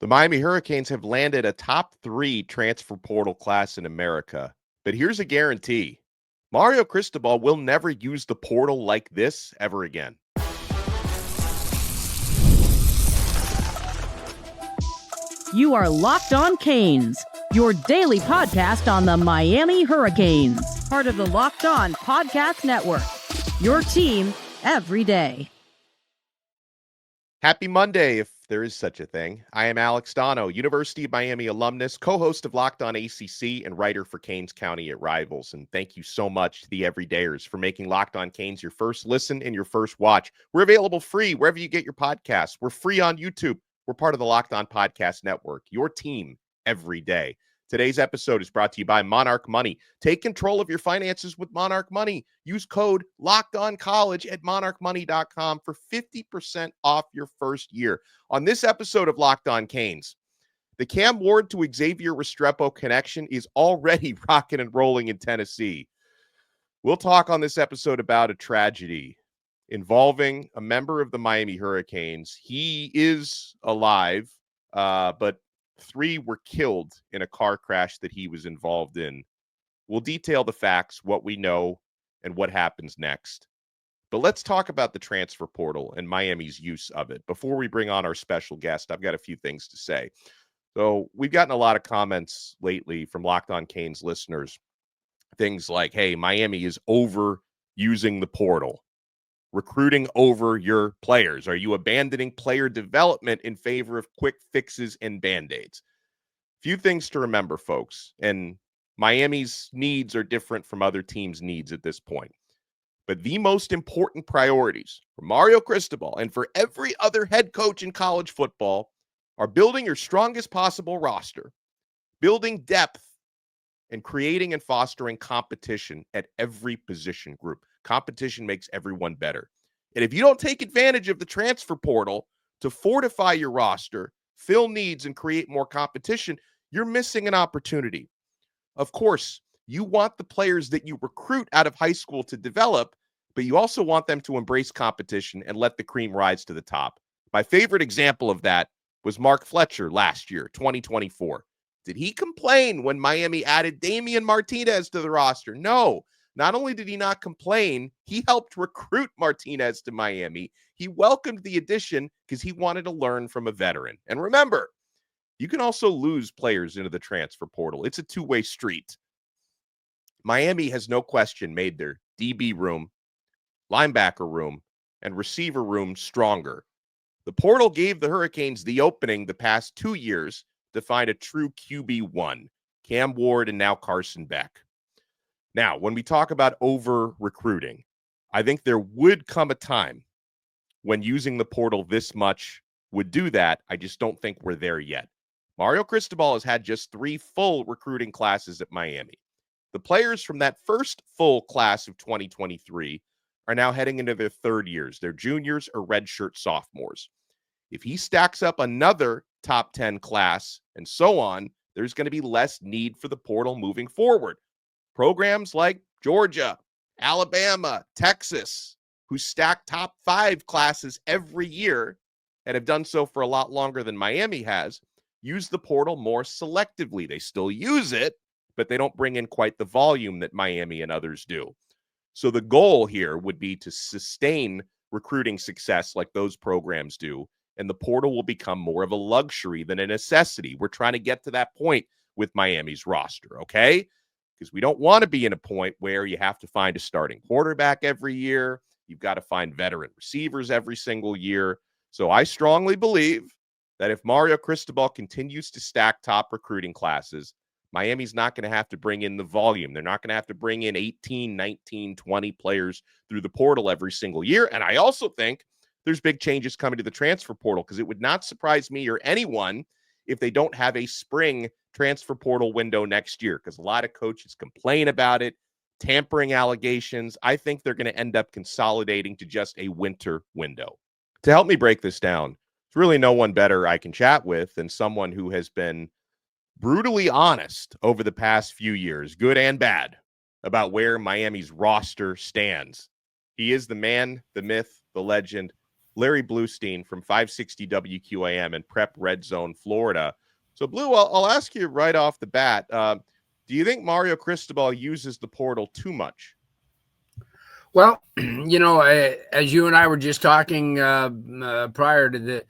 The Miami Hurricanes have landed a top 3 transfer portal class in America. But here's a guarantee. Mario Cristobal will never use the portal like this ever again. You are Locked On Canes, your daily podcast on the Miami Hurricanes, part of the Locked On Podcast Network, your team every day. Happy Monday, if there is such a thing. I am Alex Donno, University of Miami alumnus, co-host of Locked On ACC, and writer for Canes County at Rivals. And thank you so much to the everydayers for making Locked On Canes your first listen and your first watch. We're available free wherever you get your podcasts. We're free on YouTube. We're part of the Locked On Podcast Network, your team every day. Today's episode is brought to you by Monarch Money. Take control of your finances with Monarch Money. Use code LOCKEDONCollege at monarchmoney.com for 50% off your first year. On this episode of Locked On Canes, the Cam Ward to Xavier Restrepo connection is already rocking and rolling in Tennessee. We'll talk on this episode about a tragedy involving a member of the Miami Hurricanes. He is alive, but 3 were killed in a car crash that he was involved in. We'll detail the facts, what we know, and what happens next. But let's talk about the transfer portal and Miami's use of it. Before we bring on our special guest, I've got a few things to say. So we've gotten a lot of comments lately from Locked On Canes listeners. Things like, hey, Miami is overusing the portal, recruiting over your players. Are you abandoning player development in favor of quick fixes and Band-Aids? Few things to remember, folks. And Miami's needs are different from other teams' needs at this point. But the most important priorities for Mario Cristobal and for every other head coach in college football are building your strongest possible roster, building depth, and creating and fostering competition at every position group. Competition makes everyone better. And if you don't take advantage of the transfer portal to fortify your roster, fill needs, and create more competition, you're missing an opportunity. Of course, you want the players that you recruit out of high school to develop, but you also want them to embrace competition and let the cream rise to the top. My favorite example of that was Mark Fletcher last year, 2024. Did he complain when Miami added Damian Martinez to the roster? No. Not only did he not complain, he helped recruit Martinez to Miami. He welcomed the addition because he wanted to learn from a veteran. And remember, you can also lose players into the transfer portal. It's a two-way street. Miami has no question made their DB room, linebacker room, and receiver room stronger. The portal gave the Hurricanes the opening the past 2 years to find a true QB1, Cam Ward and now Carson Beck. Now, when we talk about over-recruiting, I think there would come a time when using the portal this much would do that. I just don't think we're there yet. Mario Cristobal has had just 3 full recruiting classes at Miami. The players from that first full class of 2023 are now heading into their 3rd years. They're juniors or redshirt sophomores. If he stacks up another top 10 class and so on, there's going to be less need for the portal moving forward. Programs like Georgia, Alabama, Texas, who stack top 5 classes every year and have done so for a lot longer than Miami has, use the portal more selectively. They still use it, but they don't bring in quite the volume that Miami and others do. So the goal here would be to sustain recruiting success like those programs do, and the portal will become more of a luxury than a necessity. We're trying to get to that point with Miami's roster, okay? Because we don't want to be in a point where you have to find a starting quarterback every year. You've got to find veteran receivers every single year. So I strongly believe that if Mario Cristobal continues to stack top recruiting classes, Miami's not going to have to bring in the volume. They're not going to have to bring in 18, 19, 20 players through the portal every single year. And I also think there's big changes coming to the transfer portal, because it would not surprise me or anyone if they don't have a spring transfer portal window next year, because a lot of coaches complain about it, tampering allegations. I think they're going to end up consolidating to just a winter window. To help me break this down, there's really no one better I can chat with than someone who has been brutally honest over the past few years, good and bad, about where Miami's roster stands. He is the man, the myth, the legend, Larry Blustein from 560 WQAM and Prep Red Zone, Florida. So, Blue, I'll ask you right off the bat, do you think Mario Cristobal uses the portal too much? Well, as you and I were just talking prior to the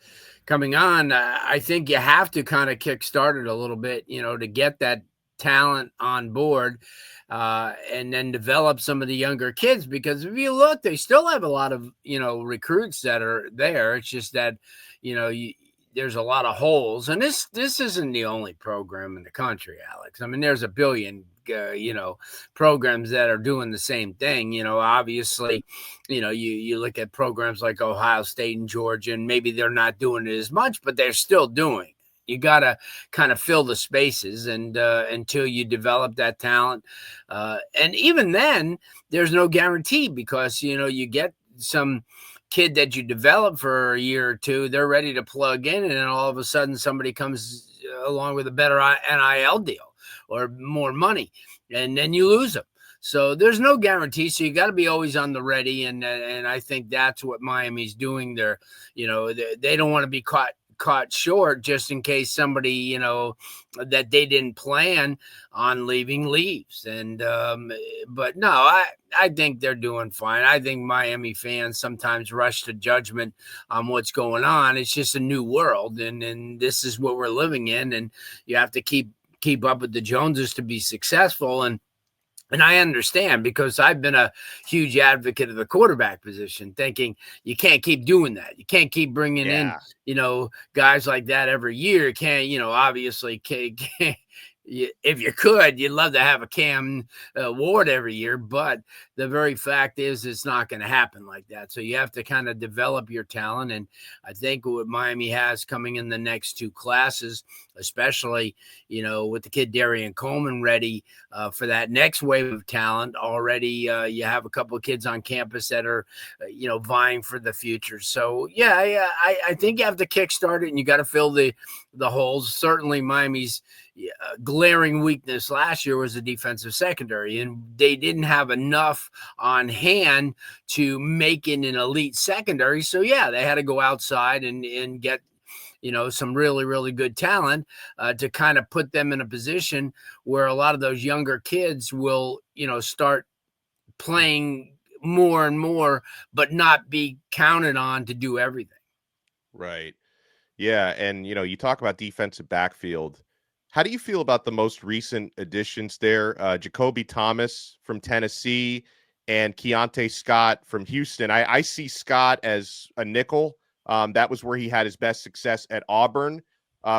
coming on, I think you have to kind of kickstart it a little bit, to get that talent on board and then develop some of the younger kids. Because if you look, they still have a lot of, recruits that are there. It's just that, there's a lot of holes. And this isn't the only program in the country, Alex. I mean, there's a billion programs that are doing the same thing. Obviously, you look at programs like Ohio State and Georgia, and maybe they're not doing it as much, but they're still doing it. You got to kind of fill the spaces and until you develop that talent. And even then, there's no guarantee because, you get some kid that you develop for a year or two, they're ready to plug in, and then all of a sudden somebody comes along with a better NIL deal or more money, and then you lose them. So there's no guarantee. So you got to be always on the ready. And I think that's what Miami's doing there. They don't want to be caught short just in case somebody, that they didn't plan on leaving leaves. And, but no, I think they're doing fine. I think Miami fans sometimes rush to judgment on what's going on. It's just a new world. And this is what we're living in. And you have to keep up with the Joneses to be successful. And I understand because I've been a huge advocate of the quarterback position, thinking you can't keep doing that. You can't keep bringing in, guys like that every year. You can't, obviously can't if you could, you'd love to have a Cam Ward every year, but the very fact is it's not going to happen like that. So you have to kind of develop your talent. And I think what Miami has coming in the next two classes, especially, with the kid Darian Coleman ready for that next wave of talent already, you have a couple of kids on campus that are, vying for the future. So, I think you have to kickstart it and you got to fill the holes. Certainly Miami's glaring weakness last year was the defensive secondary, and they didn't have enough on hand to make it an elite secondary. So they had to go outside and get some really, really good talent to kind of put them in a position where a lot of those younger kids will, start playing more and more, but not be counted on to do everything. Right. Yeah. And, you talk about defensive backfield. How do you feel about the most recent additions there? Jakobe Thomas from Tennessee and Keionte Scott from Houston. I see Scott as a nickel. That was where he had his best success at Auburn,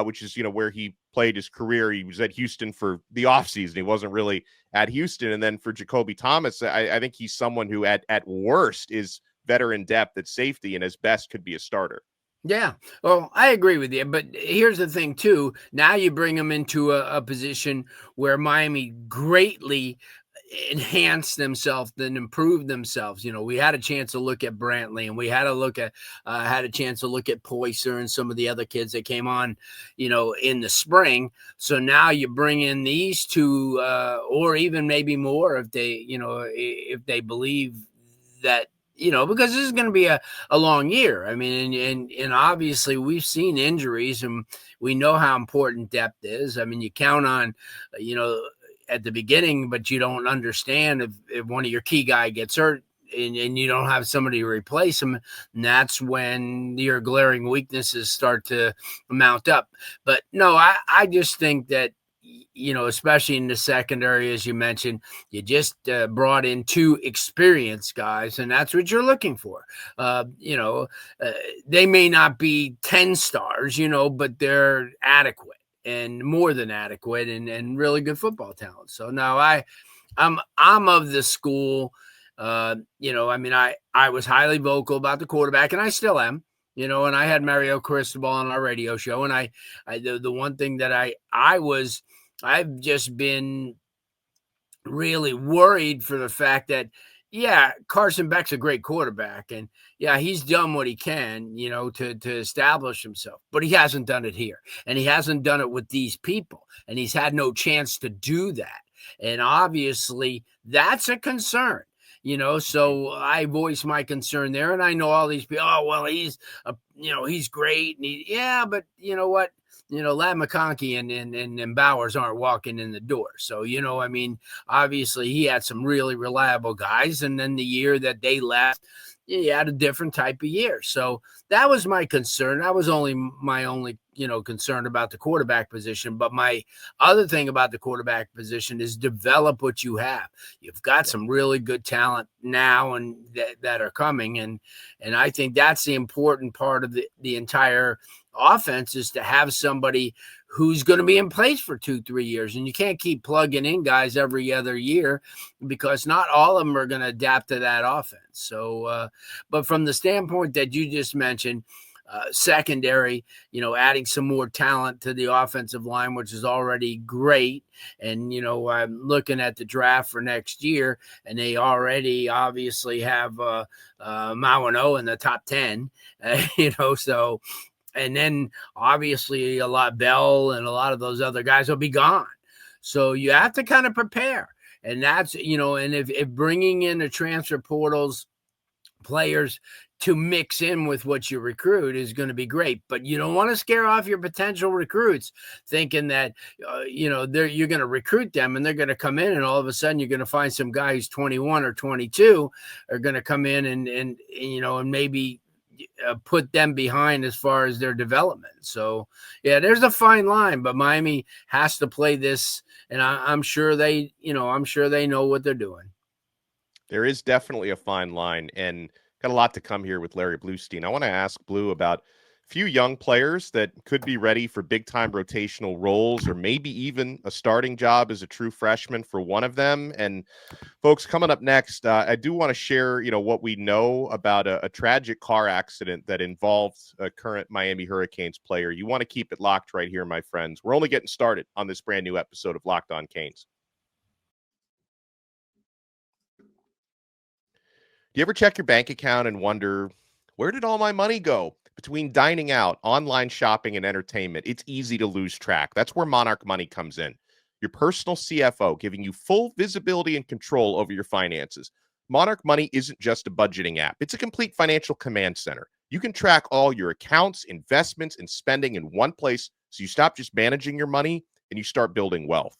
which is, where he played his career. He was at Houston for the offseason. He wasn't really at Houston. And then for Jakobe Thomas, I think he's someone who at worst is veteran depth at safety and as best could be a starter. Yeah, well, I agree with you. But here's the thing, too. Now you bring them into a position where Miami greatly enhanced themselves and improved themselves. We had a chance to look at Brantley, and we had a chance to look at Poyser and some of the other kids that came on, in the spring. So now you bring in these two, or even maybe more if they believe that, because this is going to be a long year. I mean, and obviously we've seen injuries and we know how important depth is. I mean, you count on, at the beginning, but you don't understand if one of your key guy gets hurt and you don't have somebody to replace him. And that's when your glaring weaknesses start to mount up. But no, I just think that, especially in the secondary, as you mentioned, you just brought in two experienced guys, and that's what you're looking for. They may not be 10 stars, but they're adequate and more than adequate and really good football talent. So now I'm of the school, I was highly vocal about the quarterback, and I still am. And I had Mario Cristobal on our radio show, and the one thing that I've just been really worried for the fact that, Carson Beck's a great quarterback, and he's done what he can, to establish himself, but he hasn't done it here, and he hasn't done it with these people, and he's had no chance to do that. And obviously that's a concern. So I voice my concern there, and I know all these people. Oh well, he's great, and but you know what? Ladd McConkey and Bowers aren't walking in the door. So, obviously he had some really reliable guys. And then the year that they left, he had a different type of year. So that was my concern. That was my only concern about the quarterback position. But my other thing about the quarterback position is develop what you have. You've got some really good talent now and that are coming. And I think that's the important part of the entire offense, is to have somebody who's going to be in place for 2-3 years. And you can't keep plugging in guys every other year, because not all of them are going to adapt to that offense. So, but from the standpoint that you just mentioned, secondary, adding some more talent to the offensive line, which is already great. And, I'm looking at the draft for next year, and they already obviously have Mauano in the top 10, so. And then obviously Bell and a lot of those other guys will be gone. So you have to kind of prepare. And that's, and if bringing in the transfer portals players to mix in with what you recruit is going to be great. But you don't want to scare off your potential recruits thinking that, you're going to recruit them and they're going to come in, and all of a sudden you're going to find some guy who's 21 or 22 are going to come in and maybe put them behind as far as their development. So yeah, there's a fine line, but Miami has to play this, and I'm sure they know what they're doing. There is definitely a fine line, and got a lot to come here with Larry Blustein. I want to ask Blue about a few young players that could be ready for big time rotational roles, or maybe even a starting job as a true freshman for one of them. And folks, coming up next, I do want to share, what we know about a tragic car accident that involved a current Miami Hurricanes player. You want to keep it locked right here, my friends. We're only getting started on this brand new episode of Locked On Canes. Do you ever check your bank account and wonder, where did all my money go? Between dining out, online shopping, and entertainment, it's easy to lose track. That's where Monarch Money comes in. Your personal CFO, giving you full visibility and control over your finances. Monarch Money isn't just a budgeting app. It's a complete financial command center. You can track all your accounts, investments, and spending in one place, so you stop just managing your money and you start building wealth.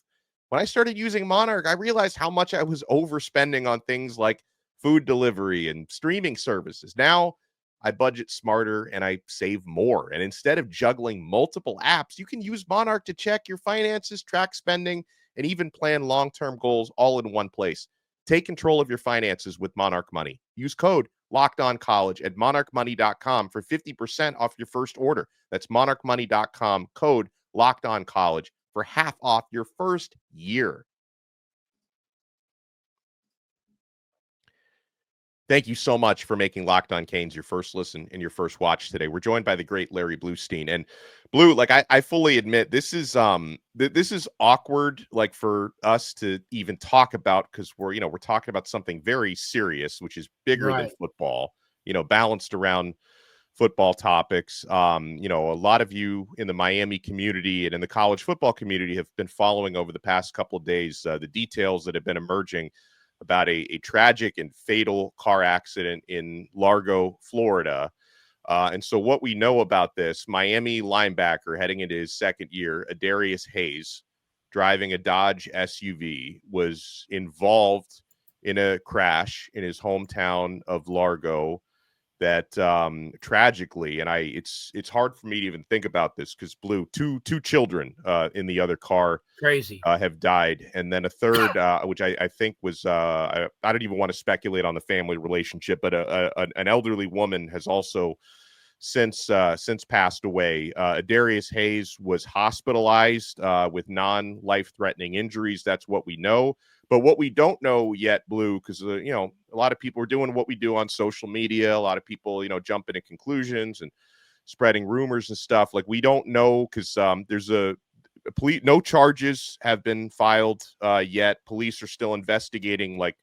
When I started using Monarch, I realized how much I was overspending on things like food delivery and streaming services. Now I budget smarter and I save more. And instead of juggling multiple apps, you can use Monarch to check your finances, track spending, and even plan long-term goals all in one place. Take control of your finances with Monarch Money. Use code LOCKEDONCollege at monarchmoney.com for 50% off your first order. That's monarchmoney.com, code LOCKEDONCollege for half off your first year. Thank you so much for making Locked On Canes your first listen and your first watch today. We're joined by the great Larry Blustein. And Blue, like I fully admit, this is this is awkward, like for us to even talk about, because we're talking about something very serious, which is bigger than football, balanced around football topics. A lot of you in the Miami community and in the college football community have been following over the past couple of days the details that have been emerging about a tragic and fatal car accident in Largo, Florida. And so what we know about this, Miami linebacker heading into his second year, Adarius Hayes, driving a Dodge SUV, was involved in a crash in his hometown of Largo that tragically, and it's hard for me to even think about this, because Blue, two children in the other car crazy have died, and then a third which I think was I don't even want to speculate on the family relationship, but an elderly woman has also since passed away. Adarius Hayes was hospitalized with non-life-threatening injuries. That's what we know. But what we don't know yet, Blue, because a lot of people are doing what we do on social media. A lot of people, jumping to conclusions and spreading rumors and stuff. Like, we don't know, because there's no charges have been filed yet. Police are still investigating, like,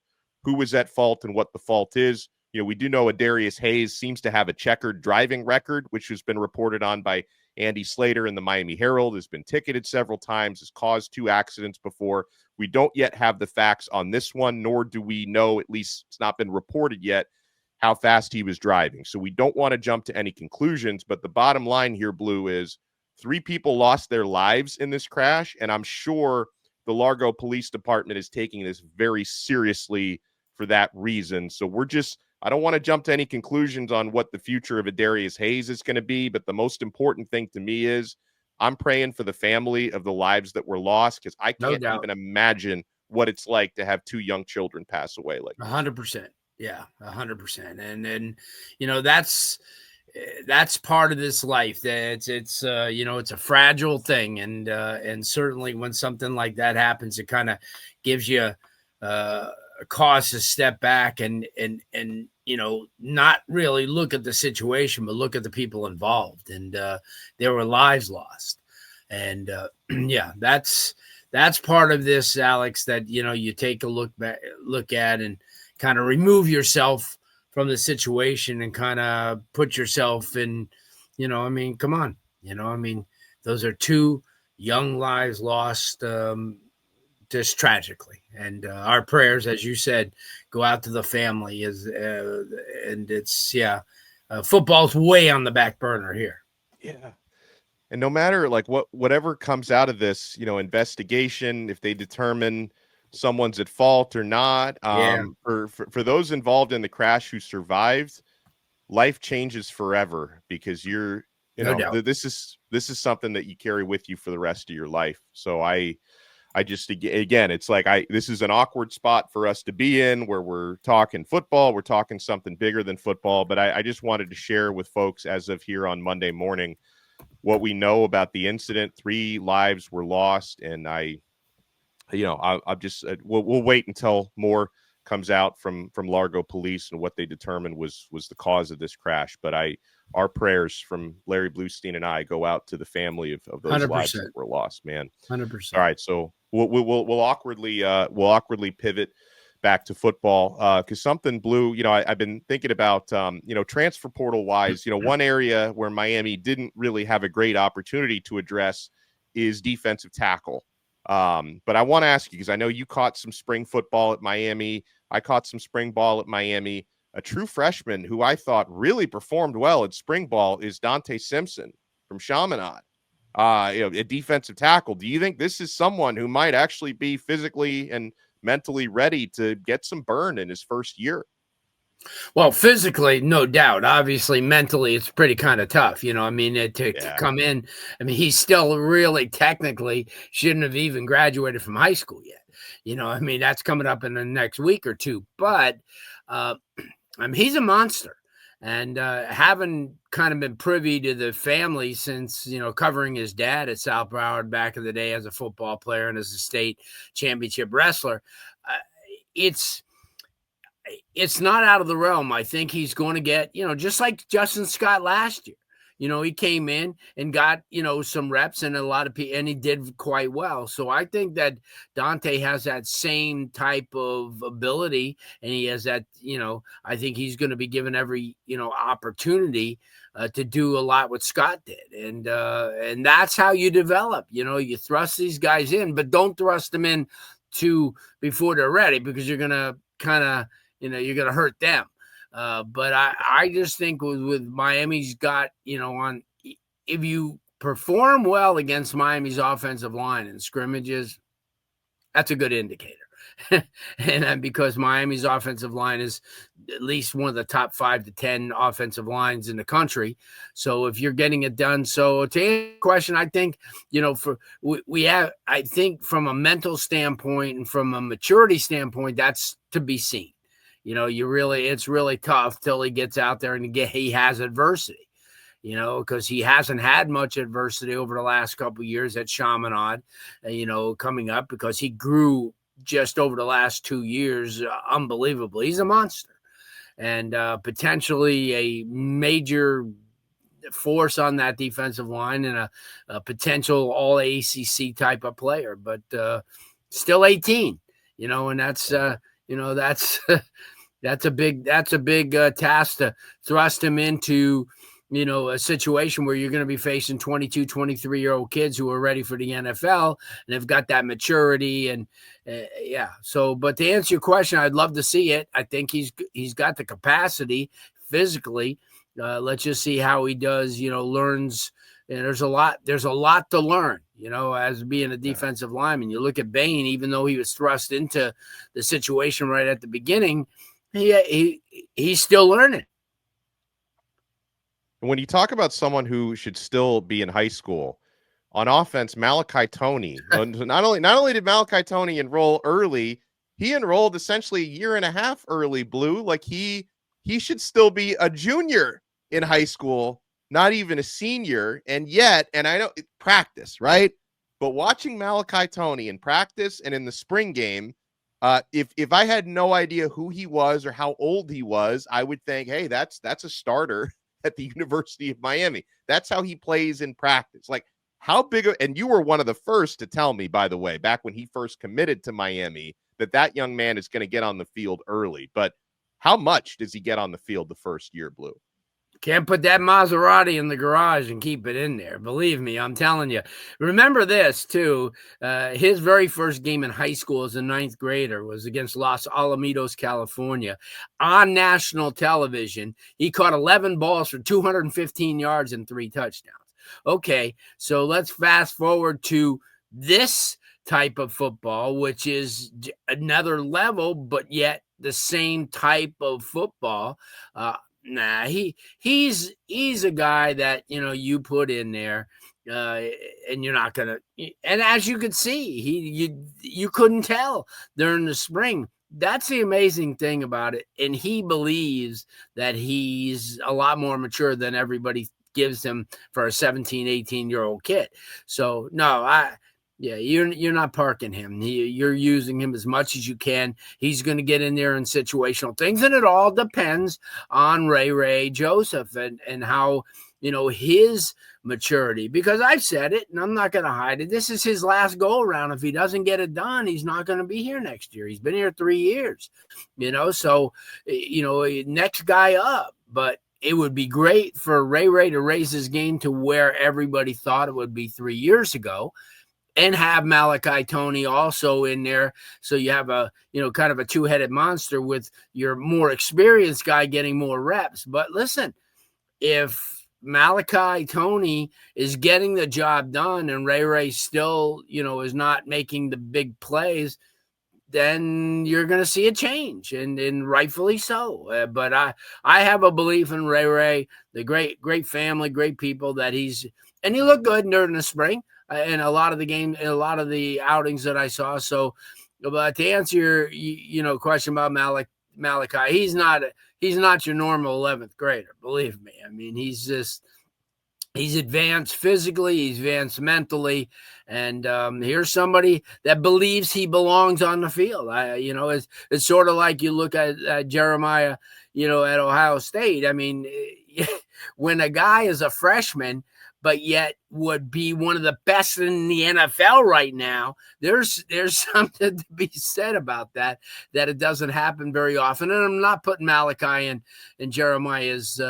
who was at fault and what the fault is. We do know Adarius Hayes seems to have a checkered driving record, which has been reported on by Andy Slater in the Miami Herald has been ticketed several times, has caused 2 accidents before. We don't yet have the facts on this one, nor do we know, at least it's not been reported yet, how fast he was driving. So we don't want to jump to any conclusions, but the bottom line here, Blue, is 3 people lost their lives in this crash, and I'm sure the Largo Police Department is taking this very seriously for that reason. So I don't want to jump to any conclusions on what the future of Adarius Hayes is going to be, but the most important thing to me is I'm praying for the family of the lives that were lost, because I can't even imagine what it's like to have 2 young children pass away like that. 100%. Yeah, 100%. And then, that's part of this life. That it's a fragile thing, and certainly when something like that happens, it kind of gives you a cause to step back and not really look at the situation, but look at the people involved. And there were lives lost, and that's part of this, Alex. That you take a look at and kind of remove yourself from the situation and kind of put yourself in, come on, those are 2 young lives lost, just tragically. And our prayers, as you said, go out to the family. And it's, football's way on the back burner here. Yeah. And no matter whatever comes out of this, investigation, if they determine someone's at fault or not, for those involved in the crash who survived, life changes forever, because this is something that you carry with you for the rest of your life. So I just, again, it's this is an awkward spot for us to be in, where we're talking football, we're talking something bigger than football, but I just wanted to share with folks as of here on Monday morning what we know about the incident. 3 lives were lost, and I'm just we'll wait until more comes out from Largo Police and what they determined was the cause of this crash. But our prayers from Larry Blustein and I go out to the family of those 100%. Lives that were lost, man. 100%. All right, so we'll awkwardly pivot back to football, because something, Blue, I've been thinking about, transfer portal wise, one area where Miami didn't really have a great opportunity to address is defensive tackle. But I want to ask you, because I know you caught some spring football at Miami. I caught some spring ball at Miami. A true freshman who I thought really performed well at spring ball is Donta Simpson from Chaminade. A defensive tackle. Do you think this is someone who might actually be physically and mentally ready to get some burn in his first year? Well, physically, no doubt. Obviously, mentally, it's pretty kind of tough. To come in. He's still really technically shouldn't have even graduated from high school yet. That's coming up in the next week or 2. But, he's a monster. And having kind of been privy to the family since, covering his dad at South Broward back in the day as a football player and as a state championship wrestler, it's not out of the realm. I think he's going to get, just like Justin Scott last year. He came in and got, some reps and a lot of people, and he did quite well. So I think that Donta has that same type of ability, and he has that, I think he's going to be given every, opportunity to do a lot what Scott did. And that's how you develop. You thrust these guys in, but don't thrust them in before they're ready, because you're going to kind of, you're going to hurt them. But I just think with Miami's got, if you perform well against Miami's offensive line in scrimmages, that's a good indicator. And because Miami's offensive line is at least one of the top 5 to 10 offensive lines in the country. So if you're getting it done. So to answer your question, I think, we have, I think from a mental standpoint and from a maturity standpoint, that's to be seen. It's really tough till he gets out there and he has adversity, because he hasn't had much adversity over the last couple of years at Chaminade, coming up, because he grew just over the last 2 years unbelievably. He's a monster and potentially a major force on that defensive line and a potential all ACC type of player, but still 18, and that's that's a big task to thrust him into, a situation where you're going to be facing 22, 23-year-old kids who are ready for the NFL and have got that maturity. And So, but to answer your question, I'd love to see it. I think he's got the capacity physically. Let's just see how he does, learns. And there's a lot to learn, as being a defensive lineman. You look at Bain, even though he was thrust into the situation right at the beginning, he's still learning. When you talk about someone who should still be in high school, on offense, Malachi Toney. Not only did Malachi Toney enroll early, he enrolled essentially a year and a half early, Blue. Like he should still be a junior in high school, not even a senior. And I know practice, right? But watching Malachi Toney in practice and in the spring game, if I had no idea who he was or how old he was, I would think, hey, that's a starter at the University of Miami. That's how he plays in practice. Like how big and you were one of the first to tell me, by the way, back when he first committed to Miami, that young man is going to get on the field early. But how much does he get on the field the first year, Blue? Can't put that Maserati in the garage and keep it in there. Believe me, I'm telling you. Remember this, too. His very first game in high school as a ninth grader was against Los Alamitos, California. On national television, he caught 11 balls for 215 yards and 3 touchdowns. Okay, so let's fast forward to this type of football, which is another level, but yet the same type of football. Nah, he's a guy that, you put in there and you're not going to, and as you could see, you couldn't tell during the spring. That's the amazing thing about it. And he believes that he's a lot more mature than everybody gives him for a 17, 18-year-old kid. So no, you're not parking him. You're using him as much as you can. He's going to get in there in situational things, and it all depends on Ray Joseph and how, his maturity. Because I've said it, and I'm not going to hide it. This is his last go-around. If he doesn't get it done, he's not going to be here next year. He's been here 3 years, so, next guy up. But it would be great for Ray to raise his game to where everybody thought it would be 3 years ago. And have Malachi Toney also in there. So you have a, kind of a two-headed monster with your more experienced guy getting more reps. But listen, if Malachi Toney is getting the job done and Ray still, is not making the big plays, then you're going to see a change, and rightfully so. But I have a belief in Ray, the great family, great people that he looked good during the spring. In a lot of the game, in a lot of the outings that I saw. So, but to answer your, question about Malachi, he's not your normal 11th grader. Believe me. I mean, he's advanced physically, he's advanced mentally, and here's somebody that believes he belongs on the field. It's sort of like you look at Jeremiah, at Ohio State. I mean, when a guy is a freshman, but yet would be one of the best in the NFL right now, there's something to be said about that it doesn't happen very often. And I'm not putting Malachi in Jeremiah's,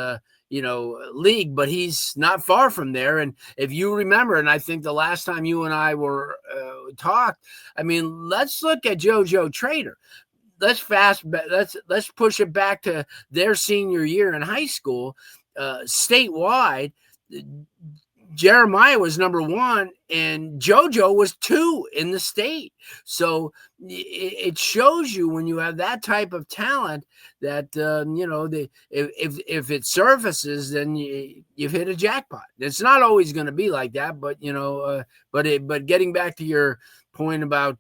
league, but he's not far from there. And if you remember, and I think the last time you and I were talked, I mean, let's look at JoJo Trader. Let's push it back to their senior year in high school, statewide. Jeremiah was number 1 and JoJo was 2 in the state. So it shows you when you have that type of talent that, if it surfaces, then you've hit a jackpot. It's not always going to be like that, but, but getting back to your point about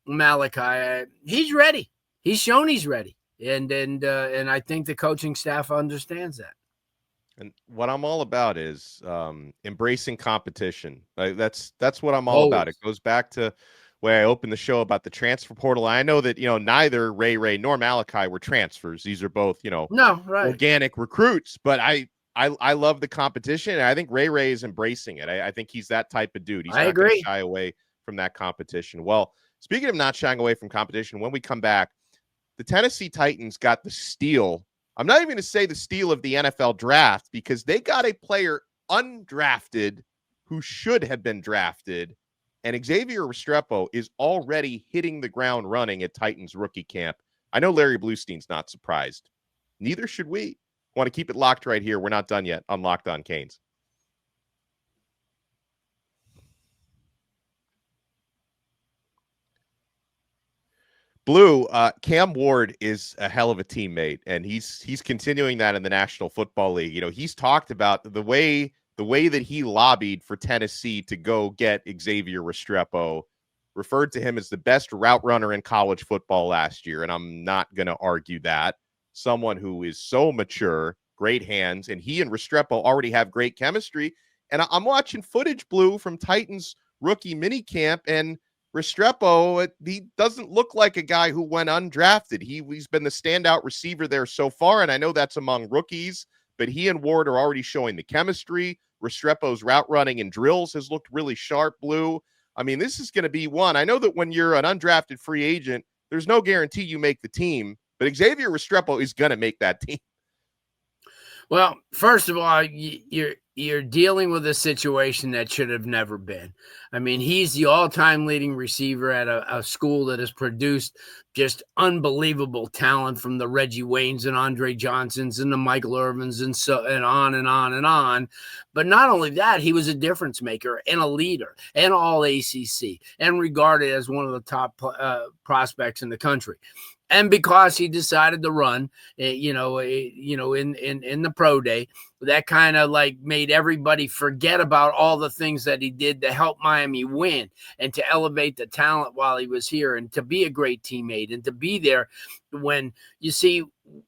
Malachi, he's ready. He's shown he's ready. And I think the coaching staff understands that. And what I'm all about is embracing competition. That's what I'm all about. It goes back to where I opened the show about the transfer portal. I know that, neither Ray nor Malachi were transfers. These are both, organic recruits. But I love the competition. And I think Ray is embracing it. I think he's that type of dude. He's not going to shy away from that competition. Well, speaking of not shying away from competition, when we come back, the Tennessee Titans got the steal I'm not even going to say the steal of the NFL draft, because they got a player undrafted who should have been drafted. And Xavier Restrepo is already hitting the ground running at Titans rookie camp. I know Larry Blustein's not surprised. Neither should we. Want to keep it locked right here. We're not done yet on Locked On Canes. Blue, Cam Ward is a hell of a teammate, and he's continuing that in the National Football League. You know, he's talked about the way that he lobbied for Tennessee to go get Xavier Restrepo, referred to him as the best route runner in college football last year, and I'm not going to argue that. Someone who is so mature, great hands, and he and Restrepo already have great chemistry. And I'm watching footage, Blue, from Titans rookie minicamp, and Restrepo, he doesn't look like a guy who went undrafted. He's been the standout receiver there so far, and I know that's among rookies, but he and Ward are already showing the chemistry. Restrepo's route running and drills has looked really sharp, Blue. I mean, this is going to be one. I know that when you're an undrafted free agent, there's no guarantee you make the team, but Xavier Restrepo is going to make that team. Well, first of all, you're dealing with a situation that should have never been. I mean, he's the all-time leading receiver at a school that has produced just unbelievable talent, from the Reggie Waynes and Andre Johnsons and the Michael Irvins and on and on and on. But not only that, he was a difference maker and a leader and all ACC and regarded as one of the top prospects in the country. And because he decided to run, in the pro day, that kind of like made everybody forget about all the things that he did to help Miami win and to elevate the talent while he was here, and to be a great teammate and to be there. When you see,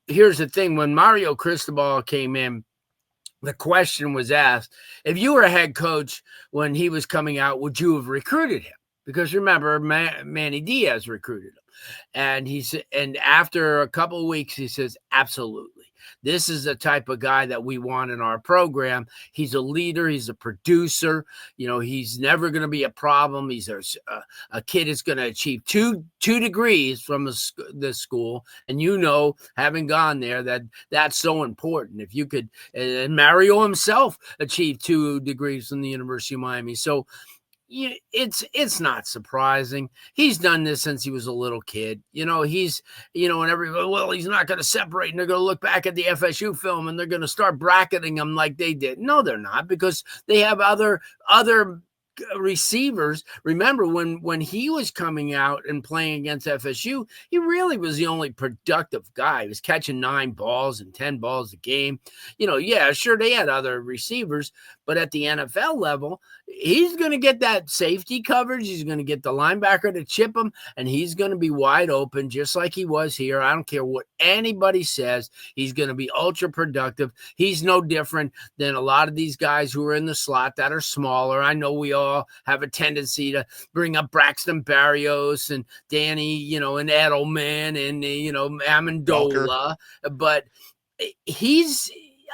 here's the thing, when Mario Cristobal came in, the question was asked, if you were a head coach when he was coming out, would you have recruited him? Because remember, Manny Diaz recruited him. And after a couple of weeks, he says, absolutely. This is the type of guy that we want in our program. He's a leader. He's a producer. You know, he's never going to be a problem. He's a kid is going to achieve two degrees from the school. And, having gone there, that's so important. If you could, and Mario himself achieved 2 degrees from the University of Miami. So, it's not surprising. He's done this since he was a little kid. And everybody, well, he's not going to separate, and they're going to look back at the FSU film and they're going to start bracketing him like they did. No, they're not, because they have other receivers. Remember when he was coming out and playing against FSU, he really was the only productive guy. He was catching 9 balls and 10 balls a game. Sure, they had other receivers, but at the NFL level, he's going to get that safety coverage. He's going to get the linebacker to chip him, and he's going to be wide open just like he was here. I don't care what anybody says. He's going to be ultra productive. He's no different than a lot of these guys who are in the slot that are smaller. I know we all have a tendency to bring up Braxton Berrios and Danny, and Edelman and, Amendola, but he's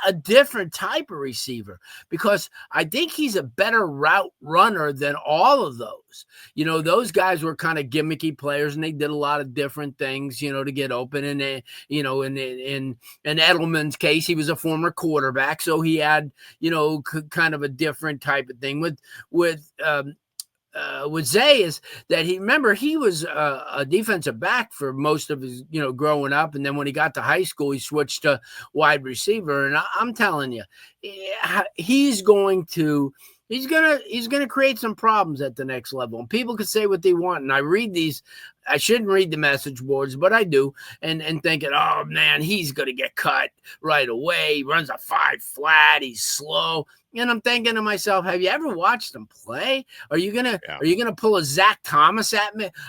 a different type of receiver, because I think he's a better route runner than all of those. Those guys were kind of gimmicky players, and they did a lot of different things, to get open. And, in Edelman's case, he was a former quarterback, so he had, kind of a different type of thing. With Zay is that he was a defensive back for most of his, growing up. And then when he got to high school, he switched to wide receiver. And I'm telling you, he's going to create some problems at the next level. And people can say what they want. And I read these. I shouldn't read the message boards, but I do. And thinking, oh, man, he's going to get cut right away. He runs a 5 flat. He's slow. And I'm thinking to myself, have you ever watched him play? Are you gonna pull a Zach Thomas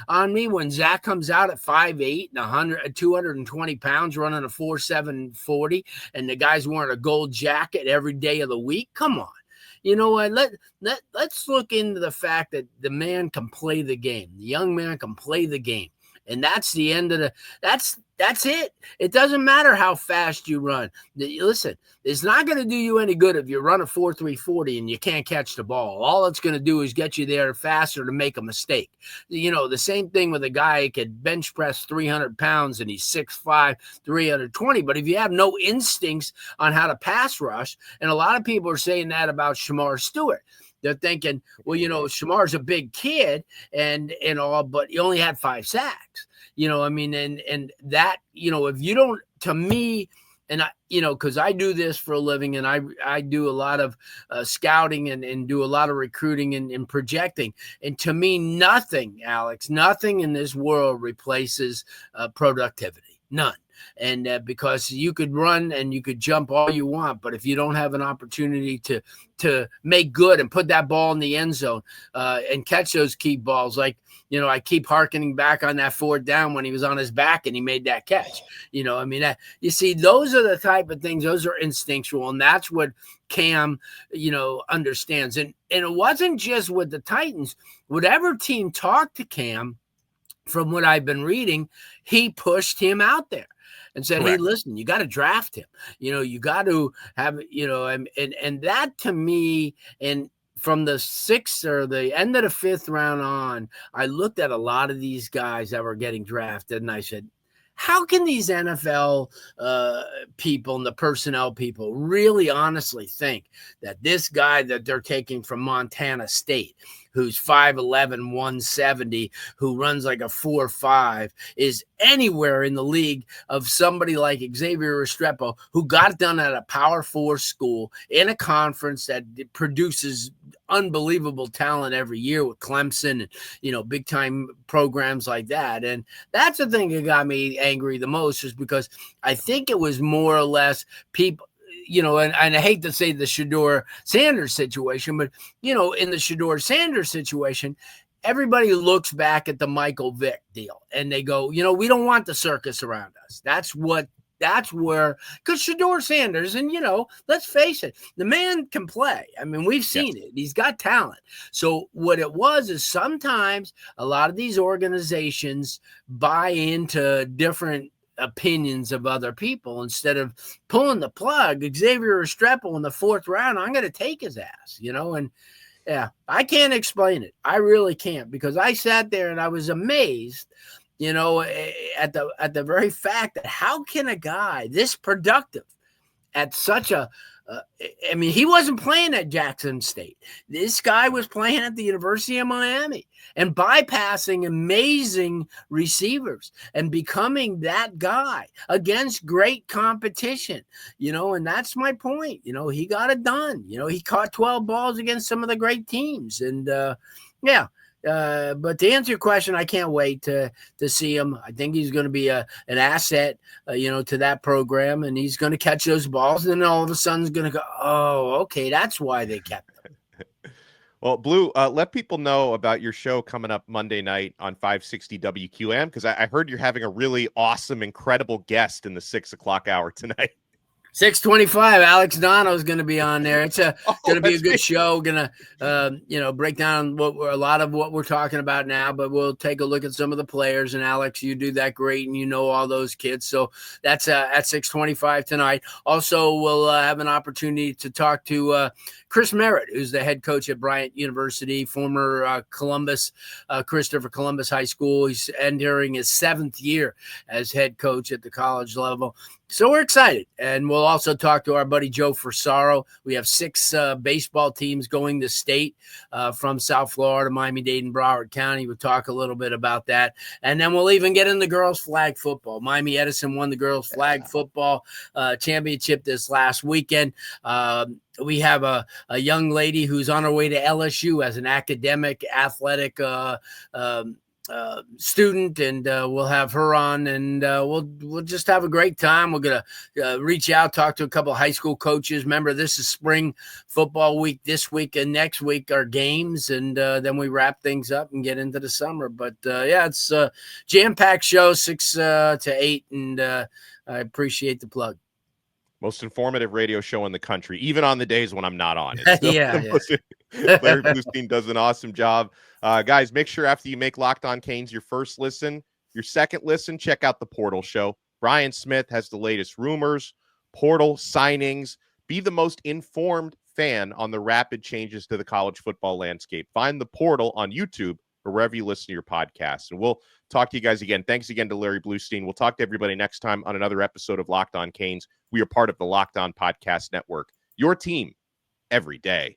on me when Zach comes out at 5'8" and 220 pounds, running a 4.7 40, and the guy's wearing a gold jacket every day of the week? Come on. You know what? Let's look into the fact that the man can play the game. The young man can play the game. And that's the end of That's it. It doesn't matter how fast you run. Listen, it's not going to do you any good if you run a 4.340 and you can't catch the ball. All it's going to do is get you there faster to make a mistake. The same thing with a guy who could bench press 300 pounds and he's 6'5", 320. But if you have no instincts on how to pass rush, and a lot of people are saying that about Shamar Stewart. They're thinking, well, Shamar's a big kid and all, but he only had 5 sacks. And that, if you don't, to me, and I, because I do this for a living and I do a lot of scouting and do a lot of recruiting and projecting. And to me, nothing, Alex, nothing in this world replaces productivity. None. And because you could run and you could jump all you want, but if you don't have an opportunity to make good and put that ball in the end zone and catch those key balls, like, I keep hearkening back on that 4th down when he was on his back and he made that catch. You see, those are the type of things, those are instinctual, and that's what Cam, understands. And it wasn't just with the Titans. Whatever team talked to Cam, from what I've been reading, he pushed him out there and said, Correct. Hey, listen, you got to draft him. You got to have, and that to me, and from the 6th or the end of the 5th round on, I looked at a lot of these guys that were getting drafted and I said, how can these NFL people and the personnel people really honestly think that this guy that they're taking from Montana State, who's 5'11", 170, who runs like a 4.5, is anywhere in the league of somebody like Xavier Restrepo, who got done at a Power 4 school in a conference that produces unbelievable talent every year with Clemson and, big time programs like that. And that's the thing that got me angry the most, is because I think it was more or less people, and I hate to say the Shedeur Sanders situation, but, in the Shedeur Sanders situation, everybody looks back at the Michael Vick deal and they go, we don't want the circus around us. That's where, because Shedeur Sanders, and, let's face it, the man can play. I mean, we've seen it. He's got talent. So what it was is sometimes a lot of these organizations buy into different opinions of other people instead of pulling the plug. Xavier Restrepo in the 4th round, I'm going to take his ass, and yeah, I can't explain it. I really can't, because I sat there and I was amazed, at the very fact that how can a guy this productive at such a he wasn't playing at Jackson State. This guy was playing at the University of Miami and bypassing amazing receivers and becoming that guy against great competition, and that's my point. He got it done. He caught 12 balls against some of the great teams. And but to answer your question, I can't wait to see him. I think he's going to be an asset, to that program, and he's going to catch those balls. And then all of a sudden, he's going to go, oh, okay, that's why they kept him. Well, Blue, let people know about your show coming up Monday night on 560 WQM, because I heard you're having a really awesome, incredible guest in the 6 o'clock hour tonight. 6:25, Alex Donno is going to be on there. It's going to be a good show. Going to, break down a lot of what we're talking about now, but we'll take a look at some of the players. And Alex, you do that great, and all those kids. So that's at 6:25 tonight. Also, we'll have an opportunity to talk to Chris Merritt, who's the head coach at Bryant University, former Christopher Columbus High School. He's entering his 7th year as head coach at the college level. So we're excited. And we'll also talk to our buddy Joe Forsaro. We have 6 baseball teams going to state from South Florida, Miami-Dade, and Broward County. We'll talk a little bit about that. And then we'll even get into girls flag football. Miami Edison won the girls flag football championship this last weekend. We have a young lady who's on her way to LSU as an academic, athletic student, and we'll have her on, and we'll just have a great time. We're gonna reach out, talk to a couple of high school coaches. Remember, this is spring football week this week, and next week are games, and then we wrap things up and get into the summer. But it's a jam-packed show, 6 to 8, and I appreciate the plug. Most informative radio show in the country, even on the days when I'm not on it. Larry Blustein does an awesome job. Guys, make sure after you make Locked On Canes your first listen, your second listen, check out the Portal Show. Brian Smith has the latest rumors, portal signings. Be the most informed fan on the rapid changes to the college football landscape. Find the portal on YouTube or wherever you listen to your podcasts. And we'll talk to you guys again. Thanks again to Larry Blustein. We'll talk to everybody next time on another episode of Locked On Canes. We are part of the Locked On Podcast Network, your team every day.